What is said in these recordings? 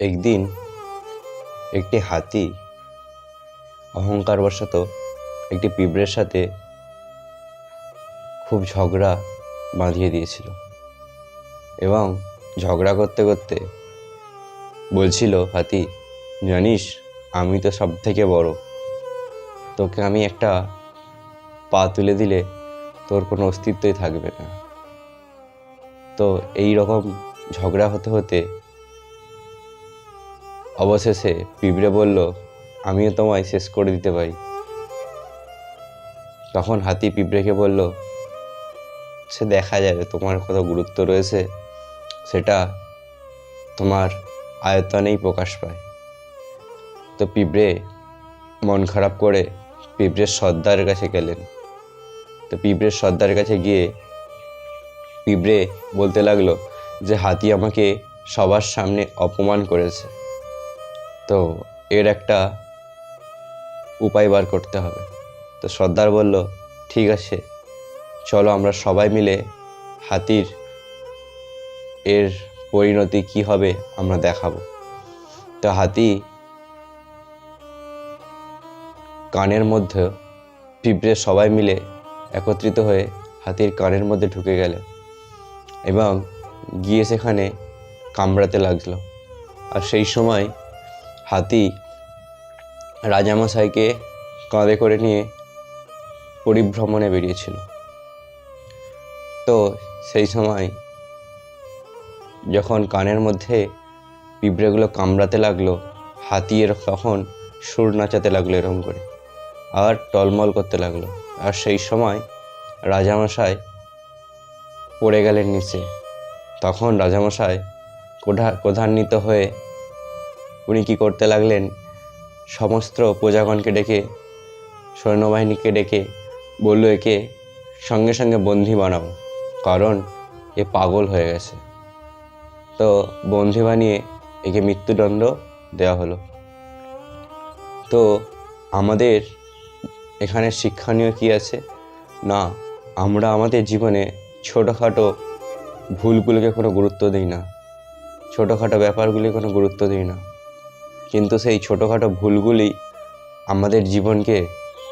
একদিন একটি হাতি অহংকারবশত একটি পিঁপড়ের সাথে খুব ঝগড়া বাঁধিয়ে দিয়েছিল এবং ঝগড়া করতে করতে বলছিল, হাতি, জানিস আমি তো সব থেকে বড়, তোকে আমি একটা পা তুলে দিলে তোর কোনো অস্তিত্বই থাকবে না। তো এই রকম ঝগড়া হতে হতে অবশেষে পিঁপড়ে বলল, আমিও তোমায় শেষ করে দিতে পারি। তখন হাতি পিঁপড়েকে বলল, সে দেখা যাবে, তোমার কত গুরুত্ব রয়েছে সেটা তোমার আয়তনেই প্রকাশ পায়। তো পিঁপড়ে মন খারাপ করে পিঁপড়ের সর্দারের কাছে গেলেন। তো পিঁপড়ের সর্দারের কাছে গিয়ে পিঁপড়ে বলতে লাগলো যে হাতি আমাকে সবার সামনে অপমান করেছে, তো এর একটা উপায় বার করতে হবে। তো সর্দার বলল, ঠিক আছে, চলো আমরা সবাই মিলে হাতির এর পরিণতি কি হবে আমরা দেখাবো। তো হাতি কানের মধ্যে পিঁপড়ে সবাই মিলে একত্রিত হয়ে হাতির কানের মধ্যে ঢুকে গেল এবং গিয়ে সেখানে কামড়াতে লাগলো। আর সেই সময় হাতি রাজামশাইকে কাঁধে করে নিয়ে পরিভ্রমণে বেরিয়েছিল। তো সেই সময় যখন কানের মধ্যে পিঁপড়েগুলো কামড়াতে লাগলো, হাতি তখন সুর নাচাতে লাগলো এরকম করে, আর টলমল করতে লাগলো। আর সেই সময় রাজামশাই পড়ে গেলেন নিচে। তখন রাজামশাই ক্রোধান্বিত হয়ে উনি কী করতে লাগলেন, সমস্ত প্রজাগণকে ডেকে, সৈন্যবাহিনীকে ডেকে বলল, একে সঙ্গে সঙ্গে বন্দী বানাও, কারণ এ পাগল হয়ে গেছে। তো বন্দী বানিয়ে একে মৃত্যুদণ্ড দেওয়া হলো। তো আমাদের এখানে শিক্ষণীয় কী আছে না, আমরা আমাদের জীবনে ছোটোখাটো ভুলগুলোকে কোনো গুরুত্ব দিই না, ছোটোখাটো ব্যাপারগুলি কোনো গুরুত্ব দিই না, কিন্তু সেই ছোটোখাটো ভুলগুলি আমাদের জীবনকে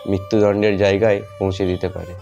মৃত্যুদণ্ডের জায়গায় পৌঁছে দিতে পারে।